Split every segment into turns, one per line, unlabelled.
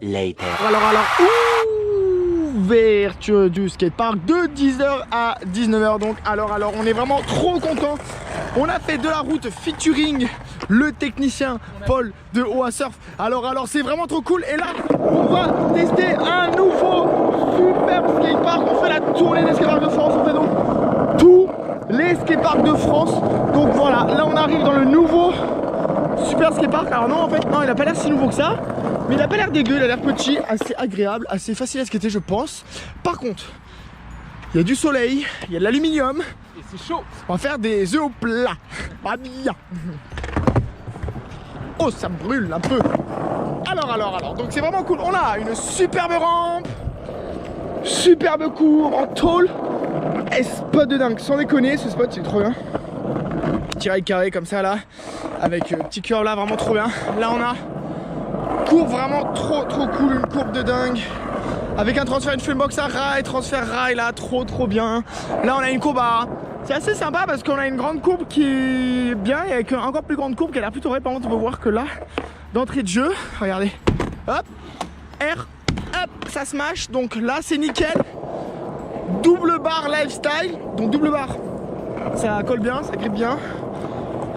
Later.
Alors, ouverture du skatepark de 10h à 19h donc. Alors, on est vraiment trop content. On a fait de la route featuring le technicien Paul de Oa Surf. Alors, c'est vraiment trop cool. Et là, on va tester un nouveau super skatepark. On fait la tournée des skateparks de France. On fait donc tous les skateparks de France. Donc voilà, là on arrive dans le nouveau super skatepark. Alors non, en fait, non, il a pas l'air si nouveau que ça. Mais il a pas l'air dégueu, il a l'air petit, assez agréable, assez facile à skater je pense. Par contre, il y a du soleil, il y a de l'aluminium.
Et c'est chaud.
On va faire des œufs au plat. Pas bien. Oh, ça brûle un peu. Alors, donc c'est vraiment cool. On a une superbe rampe, superbe courbe en tôle. Et spot de dingue, sans déconner, ce spot c'est trop bien. Petit rail carré comme ça là, avec petit curve là, vraiment trop bien. Là on a courbe vraiment trop cool, une courbe de dingue. Avec un transfert, une framebox à rail, transfert rail là, trop bien. Là on a une courbe à... C'est assez sympa parce qu'on a une grande courbe qui est bien et avec une encore plus grande courbe qui a l'air plutôt raide. Par contre on peut voir que là, d'entrée de jeu, regardez, hop, R, hop, ça smash. Donc là c'est nickel. Double barre lifestyle, donc double barre, ça colle bien, ça grippe bien.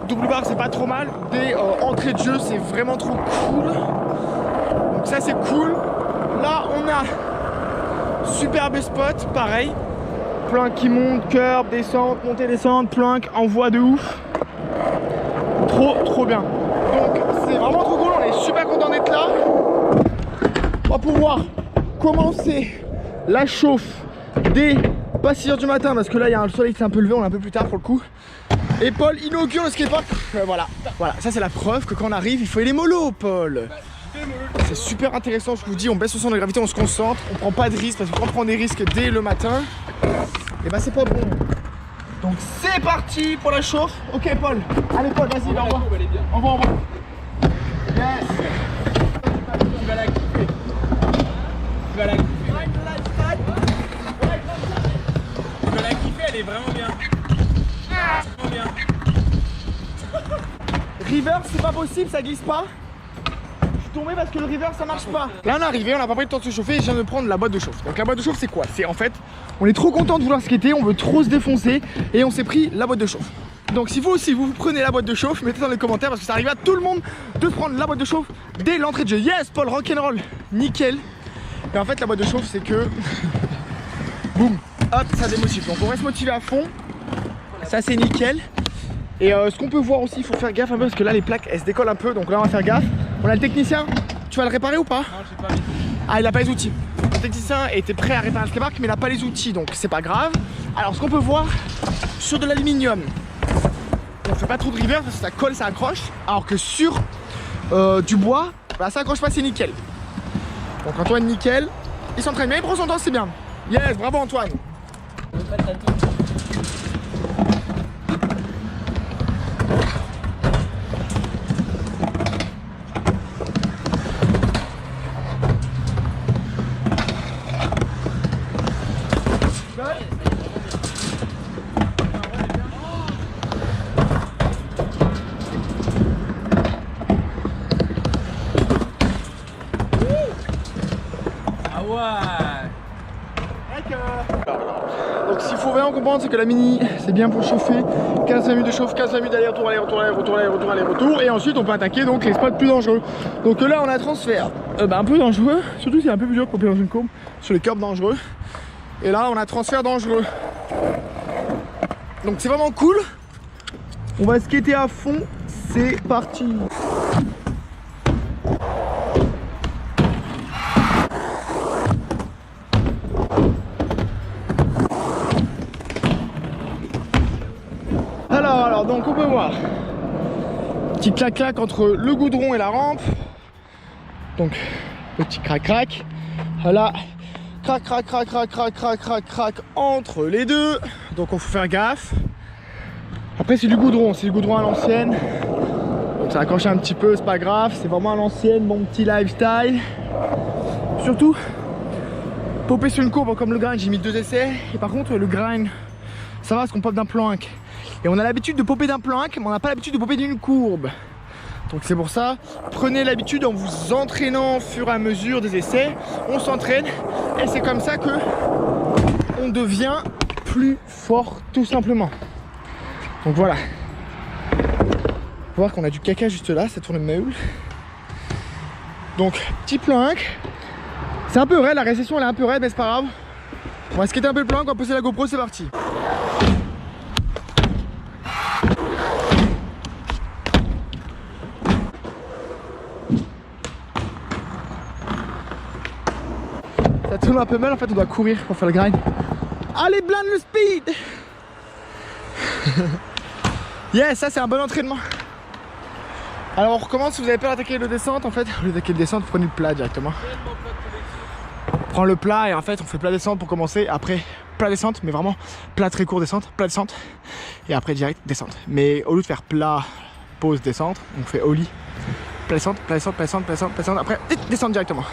Double barre c'est pas trop mal. Dès entrée de jeu c'est vraiment trop cool. Donc ça c'est cool. Là on a superbe spot, pareil. Planque qui monte, curb, descente, montée, descente, planque, envoi de ouf. Trop bien. Donc c'est vraiment trop cool, on est super content d'être là. On va pouvoir commencer la chauffe dès pas 6h du matin parce que là il y a un soleil qui s'est un peu levé, on est un peu plus tard pour le coup. Et Paul inaugure le skatepark. Voilà, ça c'est la preuve que quand on arrive il faut aller mollo Paul. C'est super intéressant ce que je vous dis, on baisse le centre de gravité, on se concentre, on prend pas de risques parce que quand on prend des risques dès le matin, et bah c'est pas bon. Donc c'est parti pour la chauffe. Ok Paul, allez Paul, vas-y, envoie. Envoie. Yes.
Tu vas la kiffer. Tu vas la kiffer, elle est vraiment bien. Vraiment bien.
River c'est pas possible, ça glisse pas. Tombé parce que le river ça marche pas. Là on est arrivé, on a pas pris le temps de se chauffer et je viens de prendre la boîte de chauffe. Donc la boîte de chauffe c'est quoi? C'est en fait, on est trop content de vouloir skater, on veut trop se défoncer et on s'est pris la boîte de chauffe. Donc si vous aussi vous prenez la boîte de chauffe, mettez dans les commentaires parce que ça arrive à tout le monde de se prendre la boîte de chauffe dès l'entrée de jeu. Yes Paul, rock'n'roll, nickel. Et en fait la boîte de chauffe c'est que boum, hop, ça démotive. Donc on reste motivé à fond. Ça c'est nickel. Et ce qu'on peut voir aussi, il faut faire gaffe un peu parce que là les plaques elles se décollent un peu, donc là on va faire gaffe. On a le technicien, tu vas le réparer ou pas?
Non, j'ai pas les outils.
Ah, il a pas les outils. Le technicien était prêt à réparer le skatepark mais il a pas les outils, donc c'est pas grave. Alors ce qu'on peut voir sur de l'aluminium, on fait pas trop de river parce que ça colle, ça accroche. Alors que sur du bois, bah, ça accroche pas, c'est nickel. Donc Antoine nickel, il s'entraîne bien, il prend son temps, c'est bien. Yes, bravo Antoine. Donc s'il faut vraiment comprendre c'est que la mini c'est bien pour chauffer, 15 minutes de chauffe, 15 minutes d'aller-retour, aller-retour et ensuite on peut attaquer donc les spots plus dangereux. Donc là on a transfert un peu dangereux, surtout c'est un peu plus dur pour couper dans une courbe, sur les curbs dangereux. Et là on a transfert dangereux. Donc c'est vraiment cool. On va skater à fond, c'est parti. Alors donc on peut voir petit clac-clac entre le goudron et la rampe. Donc petit crac-crac. Voilà. Crac entre les deux. Donc on faut faire gaffe. Après c'est du goudron à l'ancienne. Donc ça accroche un petit peu, c'est pas grave. C'est vraiment à l'ancienne, mon petit lifestyle. Surtout, popper sur une courbe comme le grind, j'ai mis 2 essais. Et par contre le grind, ça va parce qu'on pop d'un plank. Et on a l'habitude de popper d'un plank, mais on n'a pas l'habitude de popper d'une courbe. Donc c'est pour ça, prenez l'habitude en vous entraînant au fur et à mesure des essais. On s'entraîne et c'est comme ça que on devient plus fort tout simplement. Donc voilà. Faut voir qu'on a du caca juste là, ça tourne le meule. Donc petit plank. C'est un peu raide, la récession elle est un peu raide mais c'est pas grave. On va skater un peu le plank, on va poser la GoPro, c'est parti. Ça tourne un peu mal, en fait on doit courir pour faire le grind. Allez, blinde le speed. Yes, ça c'est un bon entraînement. Alors on recommence, si vous avez peur d'attaquer le descente, en fait, au lieu d'attaquer le descente, vous prenez le plat directement. On prend le plat et en fait on fait plat descente pour commencer, après plat descente, mais vraiment plat très court descente, plat descente, et après direct descente. Mais au lieu de faire plat, pause, descente, on fait ollie, plat descente, plat descente, plat descente, plat descente, plat descente, après descente directement.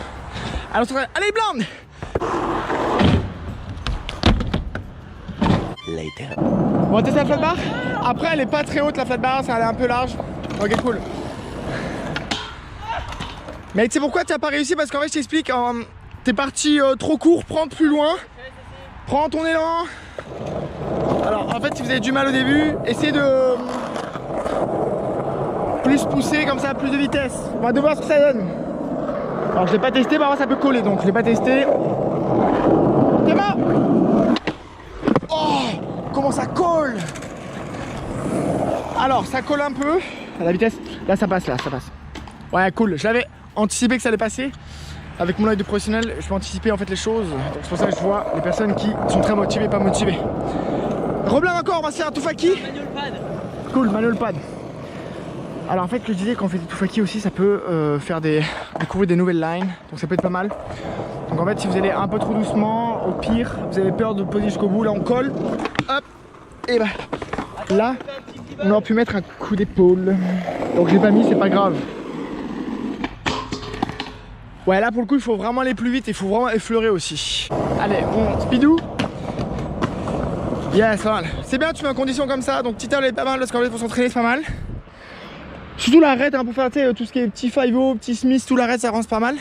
Alors allez blinde.
Later.
On va tester la flat bar. Après elle est pas très haute la flat bar, ça elle est un peu large. Ok cool. Mais tu sais pourquoi tu n'as pas réussi? Parce qu'en fait je t'explique, t'es parti trop court, prends plus loin. Prends ton élan. Alors en fait si vous avez du mal au début, essayez de plus pousser comme ça, plus de vitesse. On va devoir voir ce que ça donne. Alors je l'ai pas testé, bah ça peut coller donc je l'ai pas testé. T'es mort. Oh, comment ça colle. Alors ça colle un peu à la vitesse. Là ça passe, là ça passe. Ouais cool, je l'avais anticipé que ça allait passer. Avec mon œil de professionnel, je peux anticiper en fait les choses. Donc c'est pour ça que je vois les personnes qui sont très motivées, pas motivées. Reblin encore, on va se faire un Toufaki.
Manual pad.
Cool, manual pad. Alors en fait, je disais quand on fait des Toufaki aussi, ça peut faire découvrir des nouvelles lines. Donc ça peut être pas mal. Donc en fait, si vous allez un peu trop doucement, au pire, vous avez peur de poser jusqu'au bout, là on colle. Hop. Et bah là, on aurait pu mettre un coup d'épaule. Donc j'ai pas mis, c'est pas grave. Ouais, là pour le coup il faut vraiment aller plus vite et il faut vraiment effleurer aussi. Allez, on speedou. Yes, pas mal. C'est bien, tu mets en condition comme ça, donc petit tail est pas mal parce qu'en fait pour s'entraîner c'est pas mal. Surtout l'arrête hein, pour faire tout ce qui est petit 5-0, petit Smith, tout l'arrête ça rend pas mal.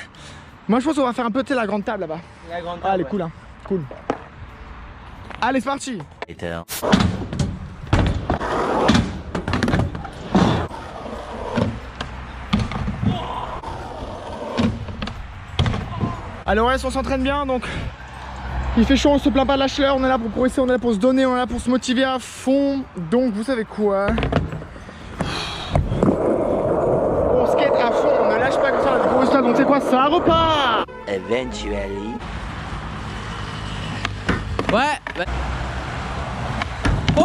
Moi je pense qu'on va faire un peu la grande table là-bas.
La grande
Ah, elle est
ouais.
cool hein, cool. Allez c'est parti.
Later.
Allez on reste, on s'entraîne bien donc il fait chaud, on se plaint pas de la chaleur, on est là pour progresser, on est là pour se donner, on est là pour se motiver à fond. Donc vous savez quoi, on skate à fond, on ne lâche pas comme ça la grosse là, donc c'est quoi, ça repart.
Eventually.
Ouais. Oh.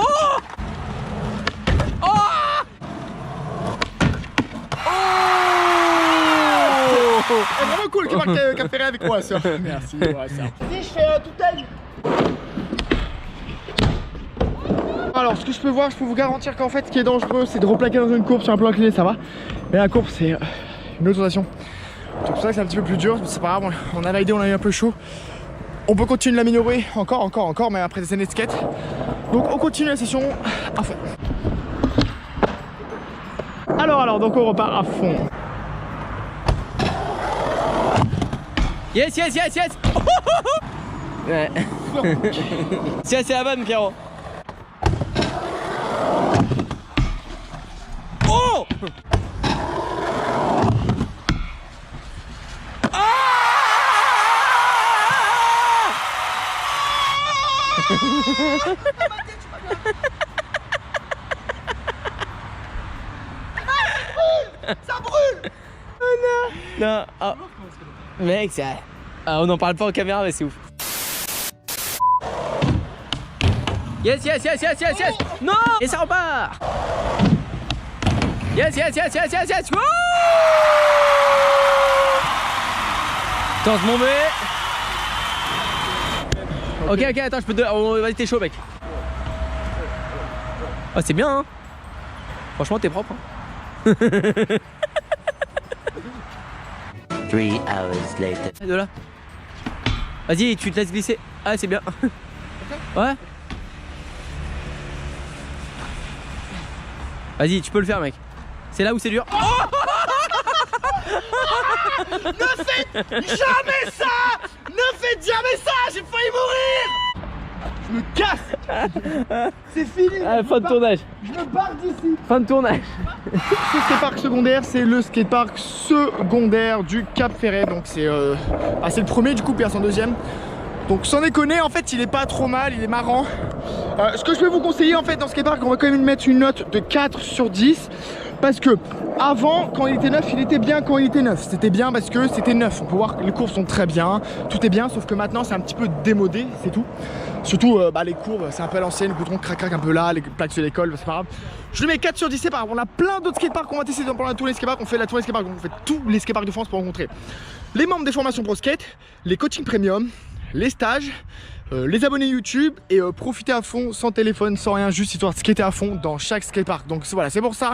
Oh.
C'est vraiment cool qu'il marque Café avec moi ça. Merci, ouais, ça. Vas-y, je fais tout taille. Alors ce que je peux voir, je peux vous garantir qu'en fait ce qui est dangereux c'est de replaquer dans une courbe sur un plan incliné, ça va. Mais la courbe c'est une autre sensation. C'est pour ça que c'est un petit peu plus dur, mais c'est pas grave, on a l'idée, on a eu un peu chaud. On peut continuer de l'améliorer encore, mais après des années de skate. Donc on continue la session à fond. Alors, donc on repart à fond.
Yes. Ouais. C'est la bonne, Pierrot. Oh.
Ça brûle.
Oh non. Non. Oh. Mec, ça. Ah, on n'en parle pas en caméra, mais c'est ouf. Yes. Non. Et ça repart. Yes. Wouh. Tente mon bébé. Ok, attends, je peux te... Oh, vas-y, t'es chaud, mec. Oh, c'est bien, hein. Franchement, t'es propre, hein.
3 hours later.
De là. Vas-y, tu te laisses glisser. Ah, c'est bien. Ouais. Vas-y, tu peux le faire, mec. C'est là où c'est dur. Oh.
Ne faites jamais ça. Ne faites jamais ça. J'ai failli mourir. Je me casse. C'est fini.
Ah, fin de tournage.
Je me barre d'ici.
Fin de tournage.
Ce skatepark secondaire, c'est le skatepark secondaire du Cap Ferret. Donc c'est le premier, du coup Pierre c'est un deuxième. Donc sans déconner, en fait il est pas trop mal, il est marrant. Ce que je peux vous conseiller en fait dans ce skatepark, on va quand même mettre une note de 4 sur 10. Parce que avant, quand il était neuf, il était bien quand il était neuf. C'était bien parce que c'était neuf. On peut voir que les courbes sont très bien, tout est bien, sauf que maintenant c'est un petit peu démodé, c'est tout. Surtout les courbes, c'est un peu à l'ancienne, le goudron crac un peu là, les plaques sur l'école, c'est pas grave. Je lui mets 4 sur 10, c'est pas grave. On a plein d'autres skateparks qu'on va tester pendant la tournée skatepark. On fait la tournée skatepark, on fait tous les skateparks de France pour rencontrer les membres des formations Pro Skate, les coachings premium, les stages, les abonnés YouTube et profiter à fond sans téléphone, sans rien, juste histoire de skater à fond dans chaque skatepark. Donc voilà, c'est pour ça.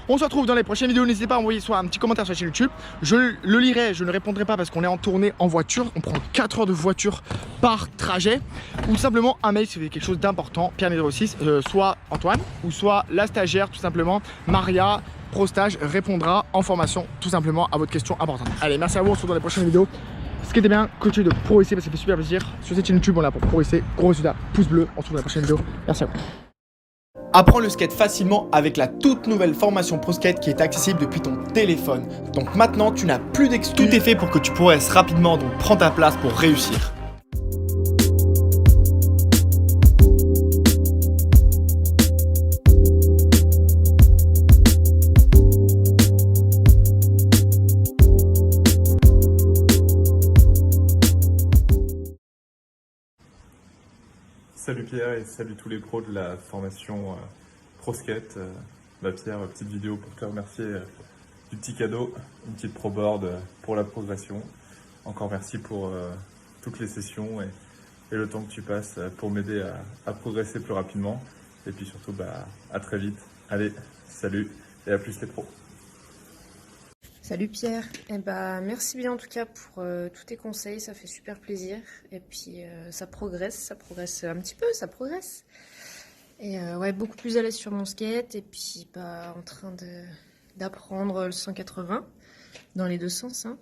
On se retrouve dans les prochaines vidéos. N'hésitez pas à envoyer soit un petit commentaire sur la chaîne YouTube. Je le lirai, je ne répondrai pas parce qu'on est en tournée en voiture. On prend 4 heures de voiture par trajet. Ou simplement un mail si vous avez quelque chose d'important. Pierre06, soit Antoine ou soit la stagiaire, tout simplement. Maria, ProStage, répondra en formation tout simplement à votre question importante. Allez, merci à vous. On se retrouve dans les prochaines vidéos. Skatez bien, coachez de progresser parce que ça fait super plaisir. Sur cette chaîne YouTube, on est là pour progresser. Gros résultat, pouce bleu. On se retrouve dans la prochaine vidéo. Merci à vous. Apprends le skate facilement avec la toute nouvelle formation Pro Skate qui est accessible depuis ton téléphone. Donc maintenant, tu n'as plus d'excuses. Tout est fait pour que tu progresses rapidement, donc prends ta place pour réussir.
Salut Pierre et salut tous les pros de la formation Pro Skate. Pierre, petite vidéo pour te remercier du petit cadeau, une petite pro board pour la progression. Encore merci pour toutes les sessions et le temps que tu passes pour m'aider à progresser plus rapidement. Et puis surtout, à très vite. Allez, salut et à plus les pros.
Salut Pierre, merci bien en tout cas pour tous tes conseils, ça fait super plaisir. Et puis ça progresse un petit peu, ça progresse. Et ouais, beaucoup plus à l'aise sur mon skate et puis en train d'apprendre le 180 dans les deux sens. Hein.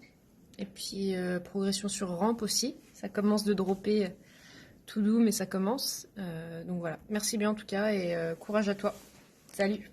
Et puis progression sur rampe aussi, ça commence de dropper tout doux mais ça commence. Donc voilà, merci bien en tout cas et courage à toi. Salut.